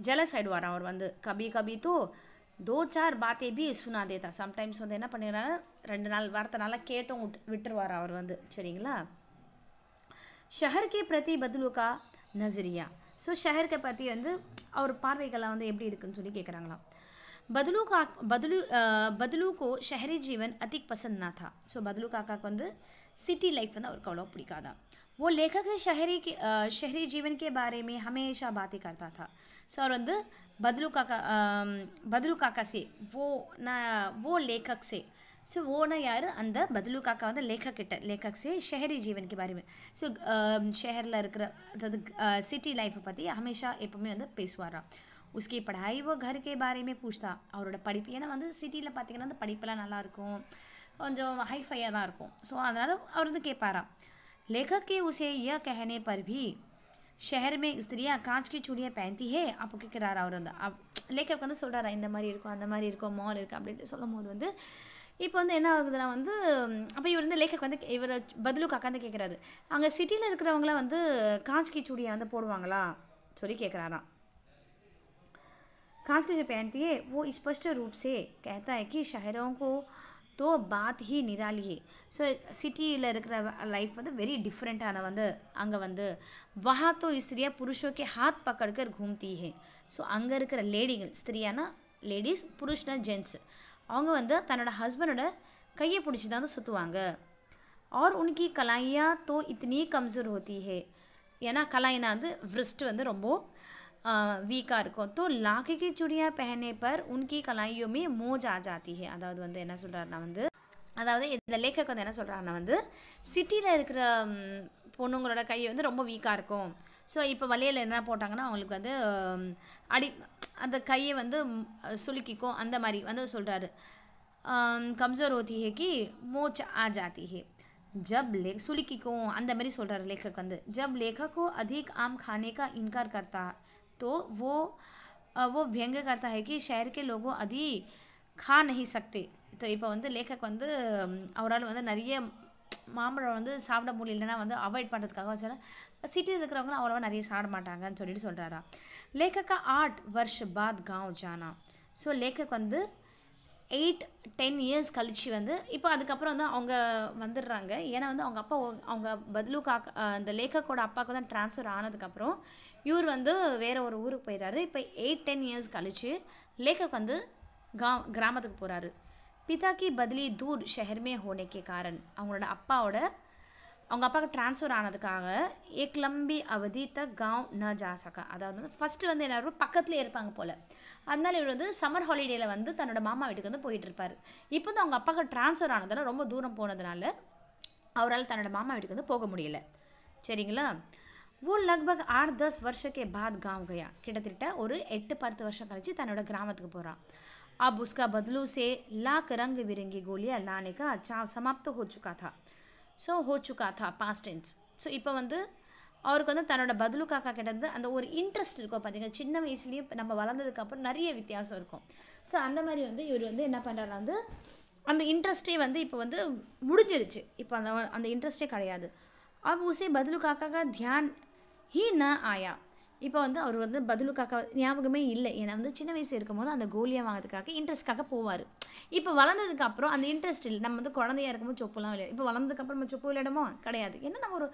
ஜெலஸ் ஆகிடுவார். அவர் வந்து கபி கபி தோ 2-4 बातें भी सुना देता. சம்டைம்ஸ் வந்து என்ன பண்ணிடுறாரு, 2 நாள் வார்த்தை நல்லா கேட்டும் விட்டுருவார் அவர் வந்து. சரிங்களா? ஷஹர் கே பிரதி பத்லு கா நசரியா. ஸோ ஷஹருக்கு பற்றி வந்து அவர் பார்வைகள்லாம் வந்து எப்படி இருக்குன்னு சொல்லி கேட்குறாங்களாம். बदलू को शहरी जीवन अधिक पसंद ना था. ஸோ பத்லு காக்காக்கு வந்து சிட்டி லைஃப் வந்து அவருக்கு அவ்வளோ பிடிக்காதான். वो लेखक शहरी जीवन के बारे में हमेशा बातें करता था. ஸோ அவர் வந்து बदलू काका से वो लेखक से. ஸோ ஓனா யார், அந்த பத்லு காக்கா வந்து லேखक से शहरी जीवन के बारे में. ஸோ ஷஹரில் இருக்கிற அதாவது சிட்டி லைஃப்பை பற்றி ஹமேஷா எப்போவுமே வந்து பேசுவாராம். उसकी पढ़ाई वो घर के बारे में पूछता. அவரோட படிப்பு, ஏன்னா வந்து சிட்டியில் பார்த்திங்கன்னா அந்த படிப்பெல்லாம் நல்லாயிருக்கும், கொஞ்சம் ஹைஃபையாக தான் இருக்கும். ஸோ அதனால் அவர் வந்து கேட்பாராம். लेखक के उसे यह कहने पर भी शहर में स्त्रियाँ कांच की चूड़ियाँ पहनती है அப்போ கேட்குறாரு அவர் வந்து லேக்கப் வந்து சொல்கிறாரா இந்த மாதிரி இருக்கும் அந்த மாதிரி இருக்கும் மால் இருக்குது அப்படின்ட்டு சொல்லும் போது வந்து இப்போ வந்து என்ன ஆகுதுன்னா வந்து அப்போ இவர் வந்து லேக்கக் வந்து இவர் பதிலு காக்காந்து கேட்குறாரு அங்கே சிட்டியில் இருக்கிறவங்களாம் வந்து காஞ்ச் கி चूड़ियाँ வந்து போடுவாங்களா சொல்லி கேட்குறாராம் कांच की जो पहनती है वो स्पष्ट रूप से कहता है कि शहरों को तो बात ही निराली है ஸோ சிட்டியில் இருக்கிற லைஃப் வந்து வெரி டிஃப்ரெண்ட்டான வந்து அங்கே வந்து वहाँ तो स्त्रियाँ पुरुषों के हाथ पकड़कर घूमती है ஸோ அங்கே இருக்கிற லேடிகள் ஸ்திரியானா லேடிஸ் புருஷ்னா ஜென்ட்ஸ் அவங்க வந்து தன்னோட ஹஸ்பண்டோட கையை பிடிச்சி தான் சுற்றுவாங்க और उनकी कलाइयाँ तो इतनी कमज़ोर होती है ஏன்னா கலாயினா வந்து விரிஸ்ட் வந்து ரொம்ப वीका இருக்கும் तो लाखे की चूड़ियाँ पहनने पर उनकी कलाइयों में मौज आ जाती है அதாவது வந்து என்ன சொல்கிறாருன்னா வந்து அதாவது இந்த லேக்கக் வந்து என்ன சொல்கிறாருன்னா வந்து சிட்டியில் இருக்கிற பொண்ணுங்களோட கை வந்து ரொம்ப வீக்காக இருக்கும் ஸோ இப்போ வலையில் என்ன போட்டாங்கன்னா அவங்களுக்கு வந்து அந்த கையை வந்து சுலுக்கிக்கும் அந்த மாதிரி வந்து சொல்கிறாரு கம்ஜோர் होती है कि मोच आ जाती है जब सुलिकिकों அந்த மாதிரி சொல்கிறாரு லேக்கக் வந்து जब लेखक को अधिक आम खाने का इनकार करता तो वो व्यंग करता है कि शहर के लोगों अधि खा नहीं सकते तो இப்போ வந்து லேக்கக் வந்து அவரால் வந்து நிறைய மாம்பழம் வந்து சாப்பிட முடியலன்னா வந்து அவாய்ட் பண்ணுறதுக்காக சில சிட்டியில் இருக்கிறவங்களும் அவ்வளோவா நிறைய சாப்பிட மாட்டாங்கன்னு சொல்லிட்டு சொல்கிறாரா லேக்கக்கா 8 வருஷ பாத் गाँव जाना ஸோ லேக்கக் வந்து 8-10 இயர்ஸ் கழிச்சு வந்து இப்போ அதுக்கப்புறம் வந்து அவங்க வந்துடுறாங்க ஏன்னா வந்து அவங்க அப்பா அவங்க பதிலு காக்கா இந்த லேக்கக்கோட அப்பாவுக்கு தான் ட்ரான்ஸ்ஃபர் ஆனதுக்கப்புறம் இவர் வந்து வேறு ஒரு ஊருக்கு போயிடுறாரு இப்போ 8-10 இயர்ஸ் கழிச்சு லேக்கக் வந்து கிராமத்துக்கு போகிறாரு पिता की बदली दूर शहर में होने के कारण அவங்களோட அவங்க அப்பாவுக்கு ட்ரான்ஸ்ஃபர் ஆனதுக்காக एक लंबी अवधि तक गाँव न जा सका அதாவது வந்து ஃபஸ்ட்டு வந்து என்ன பக்கத்துலேயே இருப்பாங்க போல் அதனால இவர் வந்து சம்மர் ஹாலிடேயில் வந்து தன்னோட மாமா வீட்டுக்கு வந்து போயிட்டுருப்பார் இப்போ வந்து அவங்க அப்பாவுக்கு ட்ரான்ஸ்ஃபர் ஆனதால் ரொம்ப தூரம் போனதுனால அவரால் தன்னோட மாமா வீட்டுக்கு வந்து போக முடியல சரிங்களா वो लगभग 8-10 वर्ष के बाद गाँव गया கிட்டத்தட்ட ஒரு 8-10 வருஷம் கழிச்சு தன்னோட கிராமத்துக்கு போகிறான் अब उसका बदलू से लाख रंग बिरंगी गोलियाँ लाने का चाव समाप्त हो चुका था पास्ट टेंस ஸோ இப்போ வந்து அவருக்கு வந்து தன்னோட பதிலு காக்கா கிட்ட அந்த ஒரு இன்ட்ரெஸ்ட் இருக்கும் பார்த்தீங்கன்னா சின்ன வயசுலேயே நம்ம வளர்ந்ததுக்கப்புறம் நிறைய வித்தியாசம் இருக்கும் ஸோ அந்த மாதிரி வந்து இவர் வந்து என்ன பண்ணுறாருன்னா வந்து அந்த இன்ட்ரெஸ்ட்டே வந்து இப்போ வந்து முடிஞ்சிருச்சு இப்போ அந்த இன்ட்ரெஸ்ட்டே கிடையாது अब उसे बदलू काका का ध्यान ही न आया இப்போ வந்து அவர் வந்து பதிலு காக்கா ஞாபகமே இல்லை ஏன்னா வந்து சின்ன வயசு இருக்கும் போது அந்த கோலியாக வாங்கிறதுக்காக இன்ட்ரெஸ்ட்காக போவார் இப்போ வளர்ந்ததுக்கப்புறம் அந்த இன்ட்ரெஸ்ட் இல்லை நம்ம வந்து குழந்தையாக இருக்கும்போது சொப்புலாம் விளையாடு இப்போ வளர்ந்ததுக்கப்புறம் நம்ம சொப்பு விளையாடுமோ கிடையாது ஏன்னா நம்ம ஒரு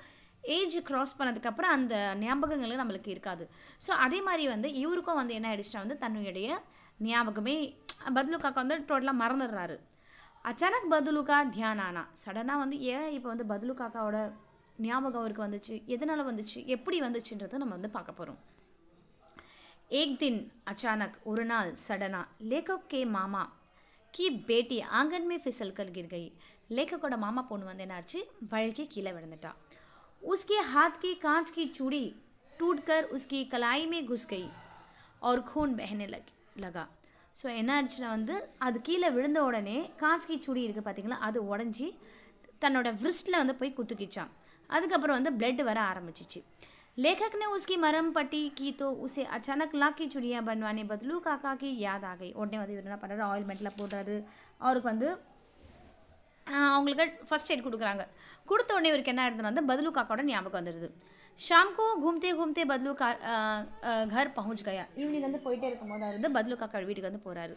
ஏஜ் க்ராஸ் பண்ணதுக்கப்புறம் அந்த ஞாபகங்கள் நம்மளுக்கு இருக்காது ஸோ அதே மாதிரி வந்து இவருக்கும் வந்து என்ன ஆயிடுச்சுன்னா வந்து தன்னுடைய ஞாபகமே பதிலு காக்கா வந்து டோட்டலாக மறந்துடுறாரு அச்சானக் பதிலு கா தியான் ஆனா சடனாக வந்து ஏன் இப்போ வந்து பதிலு காக்காவோட ஞாபகம் அவருக்கு வந்துச்சு எதனால் வந்துச்சு எப்படி வந்துச்சுன்றதை நம்ம வந்து பார்க்க போகிறோம் एक दिन अचानक ஒரு நாள் सडना लेखक के मामा की बेटी आंगन में फिसल कर गिर गई लेखकोட மாமா பொண்ணு வந்து என்னாச்சு வழுக்கி கீழே விழுந்துட்டா उसके हाथ की कांच की चूड़ी टूटकर उसकी कलाई में घुस गई और खून बहने लगा ஸோ என்ன ஆச்சுன்னா வந்து அது கீழே விழுந்த உடனே காஞ்ச் கி चूड़ी இருக்குது பார்த்தீங்களா அது உடஞ்சி தன்னோட விரிஸ்டில் வந்து போய் குத்துக்கிச்சான் அதுக்கப்புறம் வந்து பிளட் வர ஆரம்பிச்சிச்சு लेखक ने उसकी मरहम पट्टी की तो उसे अचानक लाख की चूड़ियाँ बनवाने बदलू काका की याद आ गई உடனே வந்து இவர் என்ன பண்ணுறாரு ஆயில்மெண்ட்டில் போடுறாரு அவருக்கு வந்து அவங்களுக்கு ஃபஸ்ட் எய்ட் கொடுக்குறாங்க கொடுத்த உடனே இவருக்கு என்ன ஆயிருதுன்னா வந்து बदलू काकाவோட ஞாபகம் வந்துடுது शाम को घूमते घूमते बदलू का घर पहुँच गया ஈவினிங் வந்து போயிட்டே இருக்கும்போது அவர் வந்து बदलू काका வீட்டுக்கு வந்து போகிறாரு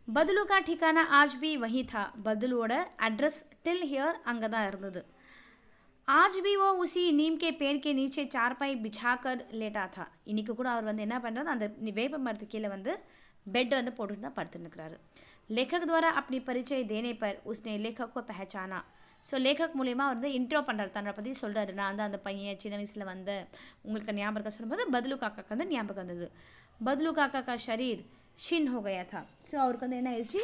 बदलू का ठिकाना आज भी वही था बदलूவோட அட்ரஸ் டில் ஹியர் அங்கே தான் இருந்தது आज भी वो उसी नीम के पेड़ के नीचे चारपाई बिछाकर लेटा था इनकी கூட அவர் வந்து என்ன பண்ணுறது அந்த வேப்ப மரத்து கீழே வந்து பெட் வந்து போட்டுட்டு தான் படுத்துன்னுக்கிறாரு लेखक द्वारा अपनी परिचय देने पर उसने लेखक को पहचाना ஸோ லேखक மூலியமாக அவர் வந்து இன்ட்ரோ பண்ணுறாரு தன்னை பற்றி சொல்கிறாரு நான் வந்து அந்த பையன் சின்ன வயசில் வந்த உங்களுக்கு ஞாபகம் இருக்கா சொல்லும்போது बदलू काका வந்து ஞாபகம் வந்தது बदलू काका का शरीर ஷின் हो गया था ஸோ அவருக்கு வந்து என்ன ஆயிடுச்சு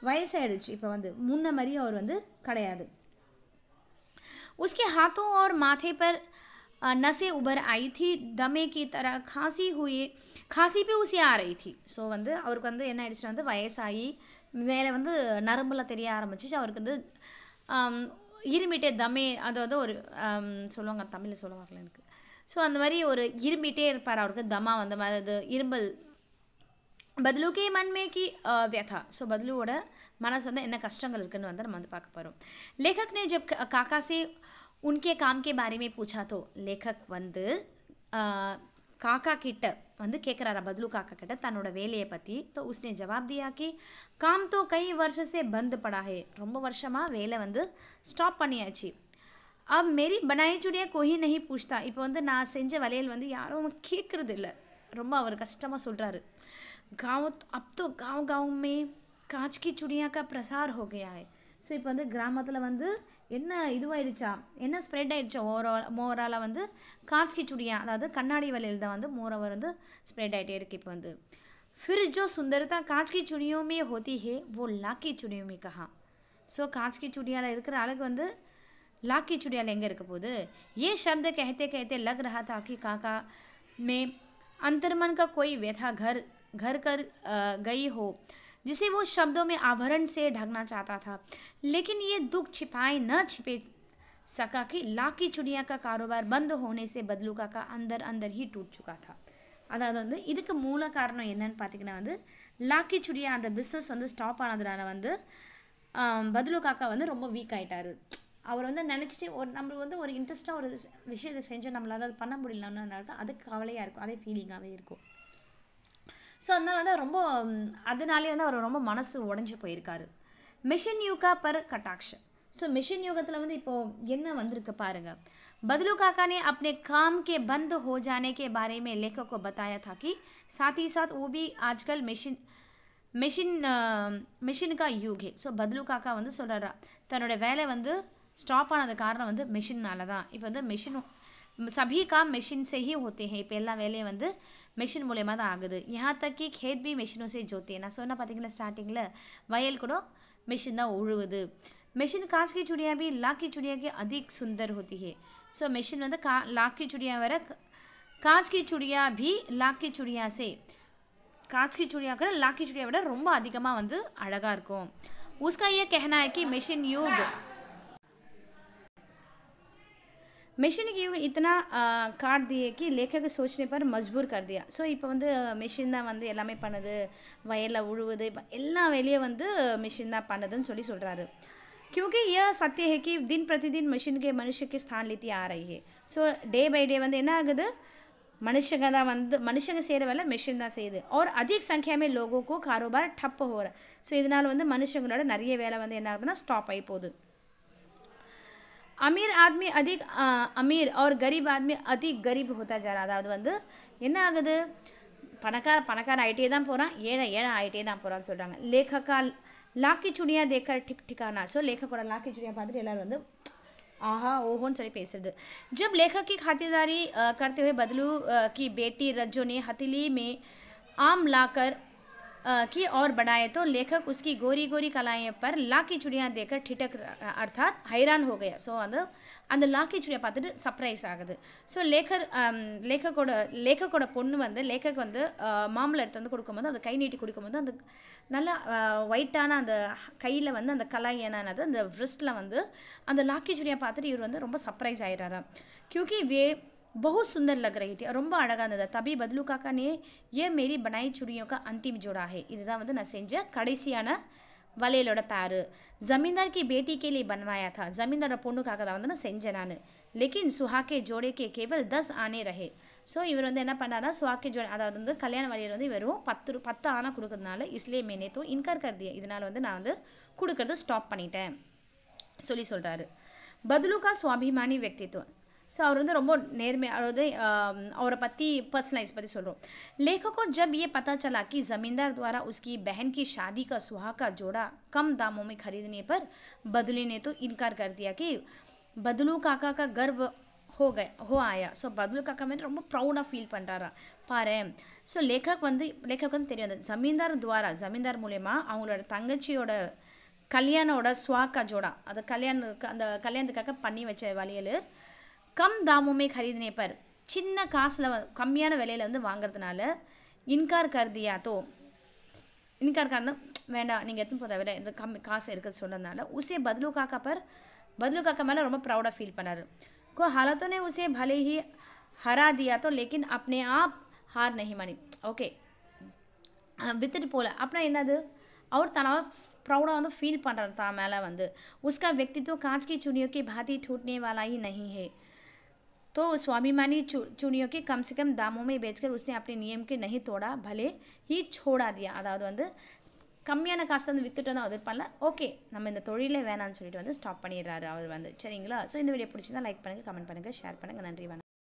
வயசாயிடுச்சு இப்போ வந்து முன்ன மாதிரியும் அவர் வந்து கிடையாது उसके हाथों और माथे पर नसें उभर आई थी दमे की तरह खांसी पे उसे आ रही थी ஸோ வந்து அவருக்கு வந்து என்ன ஆயிடுச்சுன்னா வந்து வயசாகி மேலே வந்து நரம்புலாம் தெரிய ஆரம்பிச்சிச்சு அவருக்கு வந்து இருமிட்டே தமே அது வந்து ஒரு சொல்லுவாங்க தமிழில் சொல்லுவாங்களே எனக்கு ஸோ அந்த மாதிரி ஒரு இரும்பிகிட்டே இருப்பார், அவருக்கு தமா அந்த மாதிரி இது இரும்பல். बदलू के मन में की व्यथा. ஸோ பத்லுவோட மனசு வந்து என்ன கஷ்டங்கள் இருக்குன்னு வந்து நம்ம வந்து பார்க்க போகிறோம். लेखक ने जब काका से उनके काम के बारे में पूछा तो लेखक வந்து काका கிட்ட வந்து கேட்குறாரா பத்லு काका கிட்ட தன்னோட வேலையை பற்றி. तो उसने जवाब दिया कि काम तो कई वर्ष से बंद पड़ा है. ரொம்ப வருஷமாக வேலை வந்து ஸ்டாப் பண்ணியாச்சு. अब मेरी बनाई चुड़िया कोई नहीं पूछता. இப்போ வந்து நான் செஞ்ச வளையல் வந்து யாரும் கேட்குறது இல்லை. ரொம்ப அவர் கஷ்டமாக சொல்கிறாரு. गाँव अब तो गाँव गाँव में कांच की चुड़िया का प्रसार हो गया है. ஸோ இப்போ வந்து கிராமத்தில் வந்து என்ன இதுவாகிடுச்சா, என்ன ஸ்ப்ரெட் ஆகிடுச்சா மோரால் வந்து காஞ்ச்கி சுடியா, அதாவது கண்ணாடி வலையில் தான் வந்து மோரவர் வந்து ஸ்ப்ரெட் ஆகிட்டே இருக்குது இப்போ வந்து. फिर जो सुंदरता कांच की चुड़ियों में होती है वो लाख की चुड़ियों में कहाँ. ஸோ காஞ்ச் की चुड़ियाல இருக்கிற அழகு வந்து लाख की चुड़ियाल எங்கே இருக்க போகுது. ये शब्द कहते कहते लग रहा था कि काका में अंतर्मन का कोई व्यथा घर कर गई हो, जिसे वो शब्दों में आभरण से ढकना चाहता था. लेकिन ये दुख छिपाए न छिपे सका कि लाख की चुड़िया का कारोबार बंद होने से बदलू काका अंदर अंदर ही टूट चुका था. அதாவது வந்து இதுக்கு மூல காரணம் என்னன்னு பார்த்தீங்கன்னா வந்து லாக்கி சுடியா அந்த பிஸ்னஸ் வந்து ஸ்டாப் ஆனதுனால வந்து பத்லு காக்கா வந்து ரொம்ப வீக் ஆகிட்டார். அவர் வந்து நினச்சிட்டு நம்ம வந்து ஒரு இன்ட்ரெஸ்ட்டாக ஒரு விஷயத்தை செஞ்சு நம்மளால் அதை பண்ண முடியலன்னு அதுக்கு கவலையாக இருக்கும், அதே ஃபீலிங்காகவே இருக்கும். ஸோ அதனால் வந்து ரொம்ப அதனாலே வந்து அவர் ரொம்ப மனசு உடஞ்சி போயிருக்காரு. மிஷின் யுகா பர் கட்டாக்ஷ. ஸோ மிஷின் யுகத்தில் வந்து இப்போது என்ன வந்திருக்கு பாருங்கள். बदलू काका ने अपने काम के बंद हो जाने के बारे में लेखक को बताया था कि साथ ही साथ वो भी आजकल மிஷின் का युग है. ஸோ பத்லு காக்கா வந்து சொல்கிறாரா தன்னோட வேலை வந்து ஸ்டாப் ஆனது காரணம் வந்து மிஷின்னால தான். இப்போ வந்து மிஷினும் सभी काम मशीन से ही होते हैं. இப்போ எல்லா வேலையும் வந்து மிஷின் மூலயமா தான் ஆகுது. यहाँ तक कि खेत भी मशीनों से जोते हैं. நான் சொன்ன பார்த்தீங்கன்னா ஸ்டார்டிங்கில் வயல் கூட மிஷின் தான் உழுவுது. मशीन कांच की चुड़िया भी लाख की चुड़िया की अधिक सुंदर होती है. ஸோ மிஷின் வந்து लाख की चुड़िया வர कांच की चुड़िया भी लाख की चुड़िया से कांच की चुड़िया கூட लाख की चुड़िया விட ரொம்ப அதிகமாக வந்து அழகாக இருக்கும். उसका ये कहना है कि मशीन की युग इतना काट दिए कि लेखक सोचने पर मजबूर कर दिया. ஸோ இப்போ வந்து மிஷின் தான் வந்து எல்லாமே பண்ணுது, வயலில் உழுவுது, இப்போ எல்லா வேலையும் வந்து மிஷின் தான் பண்ணுதுன்னு சொல்கிறாரு. क्योंकि यह सत्य है कि दिन प्रतिदिन मशीन के मनुष्य के स्थान लेती आ रही है. ஸோ டே பை டே வந்து என்ன ஆகுது, மனுஷங்க தான் வந்து மனுஷங்க செய்கிற வேலை மிஷின் தான் செய்யுது. और अधिक संख्या में लोगों को कारोबार ठप हो रहा. ஸோ இதனால் வந்து மனுஷங்களோட நிறைய வேலை வந்து என்ன ஆகுதுன்னா ஸ்டாப் ஆகி போகுது. अमीर आदमी अधिक अमीर और गरीब आदमी अधिक गरीब होता जा रहा. அதாவது வந்து என்ன ஆகுது, பணக்கார ஆகிட்டே தான் போகிறான், ஏழை ஆகிட்டே தான் போகிறான்னு சொல்கிறாங்க. लेखका लाख की चुड़िया देखकर ठिक ठिकाना. ஸோ लेखकोட लाख की चुड़िया பார்த்துட்டு எல்லோரும் வந்து ஆஹா ஓஹோன்னு சொல்லி பேசுறது. जब लेखक की खातिरदारी करते हुए बदलू की बेटी रज्जो ने हथेली में आम लाकर की और बढ़ाए तो लेखक उसकी गोरी गोरी कलाएँ पर लाख की चुड़िया देखकर ठिठक अर्थात हैरान हो गया. ஸோ அந்த லாக்கி சுடியை பார்த்துட்டு சர்ப்ரைஸ் ஆகுது. ஸோ லேखकोட பொண்ணு வந்து லேखक வந்து மாம்பழம் எடுத்து வந்து கொடுக்கும்போது அந்த கை நீட்டி கொடுக்கும்போது அந்த நல்லா ஒயிட்டான அந்த கையில் வந்து அந்த கலாய் என்னது அந்த வ்ரிஸ்ட்டில் வந்து அந்த லாக்கி சுடியை பார்த்துட்டு இவர் வந்து ரொம்ப சர்ப்ரைஸ் ஆகிடுறாரு. क्योंकि वे बहुत सुंदर लग रही थी, ரொம்ப அழகாக இருந்தது. तभी बदलू काका ने ये मेरी बनाई चुड़ियों का अंतिम जोड़ा है. இதுதான் வந்து நான் செஞ்ச கடைசியான வளையலோட பேரு. जमींदार की बेटी के लिए बनवाया था. जमींदार பொண்ணுக்காக தான் வந்து நான் செஞ்சேன் நான். लेकिन सुहा के जोड़े के केवल 10 आने रहे. ஸோ இவர் வந்து என்ன பண்ணாரா, சுஹாக்கி ஜோடி அதாவது வந்து கல்யாண வளையல் வந்து வெறும் 10 ஆனா கொடுக்கறதுனால इसलिए मैंने तो इनकार कर दिया. இதனால் வந்து நான் வந்து கொடுக்கறது ஸ்டாப் பண்ணிட்டேன் சொல்கிறாரு. बदलू का स्वाभिमानी व्यक्तित्व. ஸோ அவர் வந்து ரொம்ப நேர்மை, அதாவது அவரை பற்றி पर्सनलाइज பற்றி சொல்கிறோம். लेखक को जब ये पता चला कि ज़मींदार द्वारा उसकी बहन की शादी का सुहाग का जोड़ा कम दामों में खरीदने पर बदलू ने तो इनकार कर दिया कि बदलू काका का गर्व हो आया. ஸோ பத்லு காக்கா வந்து ரொம்ப ப்ரௌடாக ஃபீல் பண்ணுறாரா பாரு. ஸோ லேखक வந்து தெரியும் அந்த ஜமீன்தார் மூலயமா அவங்களோட தங்கச்சியோட கல்யாணோட சுவாக்கா ஜோடா அந்த கல்யாணத்துக்காக பண்ணி வச்ச வளையல் கம் தாமுமே खरीदने पर சின்ன காசில் கம்மியான விலையில் வந்து வாங்குறதுனால இன்கார் கர்னா வேண்டாம் நீங்கள் எடுத்துன்னு போத விட இந்த கம்மி காசு இருக்கிறது சொன்னதுனால உசே பத்லு காக்கா மேலே ரொம்ப ப்ரௌடாக ஃபீல் பண்ணார். को हालातों ने उसे भले ही हरा दिया तो लेकिन अपने आप हार नहीं मानी ஓகே வித்துட்டு போகல அப்படின்னா என்னது அவர் தன்னால் ப்ரௌடாக வந்து ஃபீல் பண்ணுறாரு தான் மேலே வந்து उसका व्यक्तित्व कांच की चूड़ियों की भांति टूटने वाला ही नहीं है तो स्वाभिमानी चूड़ियों के कम से कम दामों में बेचकर उसने अपने नियम के नहीं तोड़ा भले ही छोड़ा दिया அதாவது வந்து கம்மியான காசு வந்து வித்துட்டு வந்து அது பண்ணல ஓகே நம்ம இந்த தொழிலே வேணான்னு சொல்லிட்டு வந்து ஸ்டாப் பண்ணிடுறாரு அவர் வந்து சரிங்களா ஸோ இந்த வீடியோ பிடிச்சிருந்தா லைக் பண்ணுங்கள் கமெண்ட் பண்ணுங்கள் ஷேர் பண்ணுங்கள் நன்றி வணக்கம்